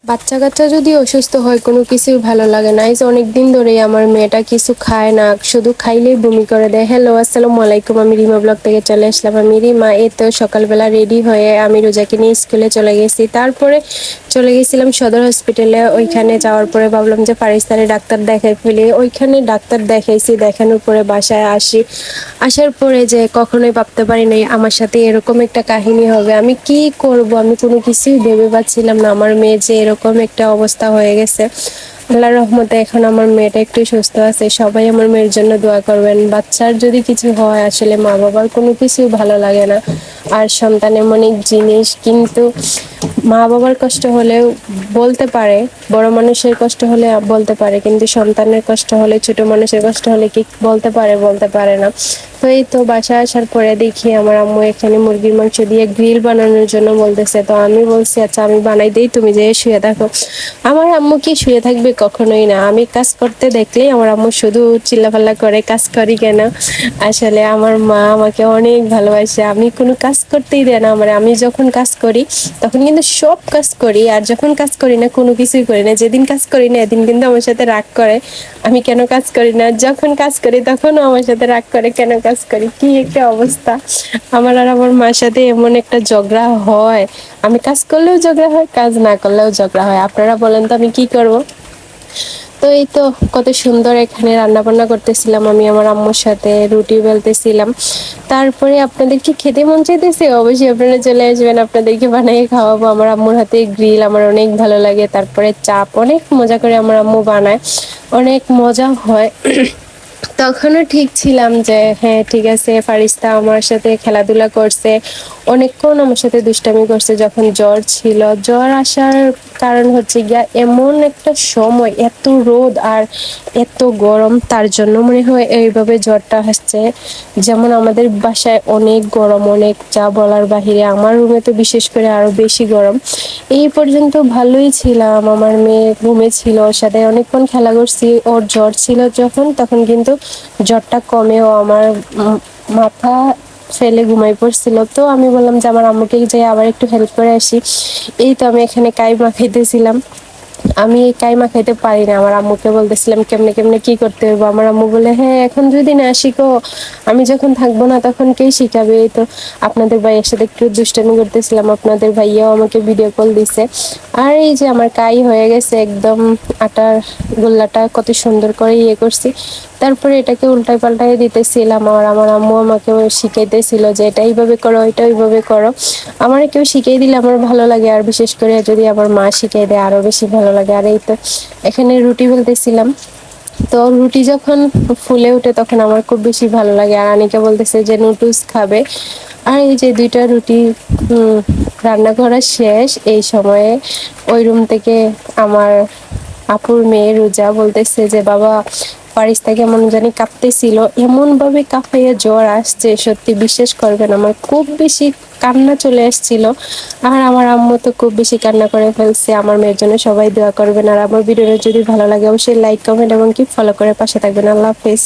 বাচ্চা কাচ্চা যদি অসুস্থ হয় কোনো কিছুই ভালো লাগে না। এই যে অনেকদিন ধরেই আমার মেয়েটা কিছু খায় না, শুধু খাইলেই বমি করে দেয়। হ্যালো, আসসালামু আলাইকুম, আমি রিমা ব্লগ থেকে চলে আসলাম। আমি রিমা। এই তো সকালবেলা রেডি হয়ে আমি রোজাকে নিয়ে স্কুলে চলে গেছি। তারপরে চলে গেছিলাম সদর হসপিটালে। ওইখানে যাওয়ার পরে ভাবলাম যে ফারিস্তারে ডাক্তার দেখাই ফেলি। ওইখানে ডাক্তার দেখাইছি, দেখানোর পরে বাসায় আসি। আসার পরে যে কখনোই ভাবতে পারি নাই আমার সাথে এরকম একটা কাহিনী হবে। আমি কি করব, আমি কোনো কিছুই ভেবে পাচ্ছিলাম না। আমার মেয়ে যে এরকম একটা অবস্থা হয়ে গেছে। আল্লাহর রহমতে এখন আমার মেয়েটা একটু সুস্থ আছে। সবাই আমার মেয়ের জন্য দোয়া করবেন। বাচ্চার যদি কিছু হয় আসলে মা বাবার কোনো কিছুই ভালো লাগে না। আর সন্তান এমন এক জিনিস, কিন্তু মা বাবার কষ্ট হলেও বলতে পারে, বড় মানুষের কষ্ট হলে বলতে পারে, কিন্তু সন্তানের কষ্ট হলে, ছোট মানুষের কষ্ট হলে কি বলতে পারে? বলতে পারে না। তো এই তো বাসায় আসার পরে দেখি আমার আম্মু এখানে মুরগির মাংস দিয়ে গ্রিল বানানোর জন্য বলতেছে। তো আমি বলছি আচ্ছা আমি বানাই দিই, তুমি যে শুয়ে থাকো। আমার আম্মু কি শুয়ে থাকবে? কখনোই না। আমি কাজ করতে দেখলেই আমার আম্মু শুধু চিল্লাপাল্লা করে, কাজ করি কেন। আসলে আমার মা আমাকে অনেক ভালোবাসে। আমি কোনো কাজ করতেই দেয় না আমার। আমি যখন কাজ করি তখন কিন্তু সব কাজ করি, আর যখন কাজ করি না কোনো কিছুই করি না। যেদিন কাজ করি না এদিন কিন্তু আমার সাথে রাগ করে, আমি কেন কাজ করি না। যখন কাজ করি তখনও আমার সাথে রাগ করে, কেন কাজ করি। কি একটা অবস্থা আমার আর আমার মার সাথে, এমন একটা ঝগড়া হয়। আমি কাজ করলেও ঝগড়া হয়, কাজ না করলেও ঝগড়া হয়। আপনারা বলেন তো আমি কি করব। তো এই তো কত সুন্দর এখানে রান্না বান্না করতেছিলাম আমি আমার আম্মুর সাথে, রুটি বেলতেছিলাম। তারপরে আপনাদের কি খেতে মন চাইতেছে? অবশ্যই আপনারা চলে আসবেন, আপনাদেরকে বানিয়ে খাওয়াবো। আমার আম্মুর হাতে গ্রিল আমার অনেক ভালো লাগে। তারপরে চাপ অনেক মজা করে আমার আম্মু বানায়, অনেক মজা হয়। তখনও ঠিক ছিলাম যে হ্যাঁ ঠিক আছে, ফারিস্তা আমার সাথে খেলাধুলা করছে, অনেকক্ষণ আমার সাথে দুষ্টামি করছে। যখন জ্বর ছিল, জ্বর আসার কারণ হচ্ছে গিয়া এমন একটা সময়, এত রোদ আর এত গরম, তার জন্য মনে হয় এইভাবে জ্বরটা আসছে। যেমন আমাদের বাসায় অনেক গরম, অনেক, যা বলার বাহিরে। আমার রুমে তো বিশেষ করে আরো বেশি গরম। এই পর্যন্ত ভালোই ছিলাম, আমার মেয়ে রুমে ছিল, ওর সাথে অনেকক্ষণ খেলা করছি। ওর জ্বর ছিল যখন, তখন কিন্তু জ্বরটা কমেও আমার মাথা ফেলে ঘুমাই পড়ছিল। তো আমি বললাম যে আমার আম্মুকে যে আবার একটু হেল্প করে আসি। এই তো আমি এখানে কাইমা খাইতেছিলাম। আমি এই কাইমা খাইতে পারি না, আমার আম্মুকে বলতেছিলাম কেমনে কেমনে কি করতে হবে। আমার আম্মু বলে হ্যাঁ এখন যদি না শিখো, আমি যখন থাকবো না তখন কে শিখাবে। এই তো আপনাদের ভাইয়ের সাথে একটু দুষ্টামি করতেছিলাম, আপনাদের ভাইয়াও আমাকে ভিডিও কল দিছে। আর এই যে আমার কাই হয়ে গেছে একদম, আটার গোল্লাটা কত সুন্দর করে ইয়ে করছি। তারপরে এটাকে উল্টাই পাল্টাই দিতেছিলাম, আর আমার আম্মু আমাকে শিখাইতেছিল যে এটা এইভাবে করো, এটা ওইভাবে করো। আমার কেউ শিখিয়ে দিলে আমার ভালো লাগে, আর বিশেষ করে যদি আমার মা শিখিয়ে দেয় আরো বেশি ভালো লাগে। আর এই তো এখানে রুটি বেলতেছিলাম। তো রুটি যখন ফুলে ওঠে তখন আমার খুব বেশি ভালো লাগে। আর আনিকা বলতেছে যে নুডলস খাবে। আর এই যে দুইটা রুটি রান্না করা শেষ এই সময়ে ওই রুম থেকে আমার আপুর মেয়ে রোজা বলতেছে যে বাবা ফারিস্তা কেমন জানি কাঁপতেছিল, এমন ভাবে কাঁপাইয়া জ্বর আসছে সত্যি বিশ্বাস করবেন, আমার খুব বেশি কান্না চলে আসছিল। আর আমার আম্মু তো খুব বেশি কান্না করে ফেলছে। আমার মেয়ের জন্য সবাই দোয়া করবেন। আর আমার ভিডিওটা যদি ভালো লাগে অবশ্যই লাইক, কমেন্ট এবং কি ফলো করে পাশে থাকবেন। আল্লাহ হাফেজ।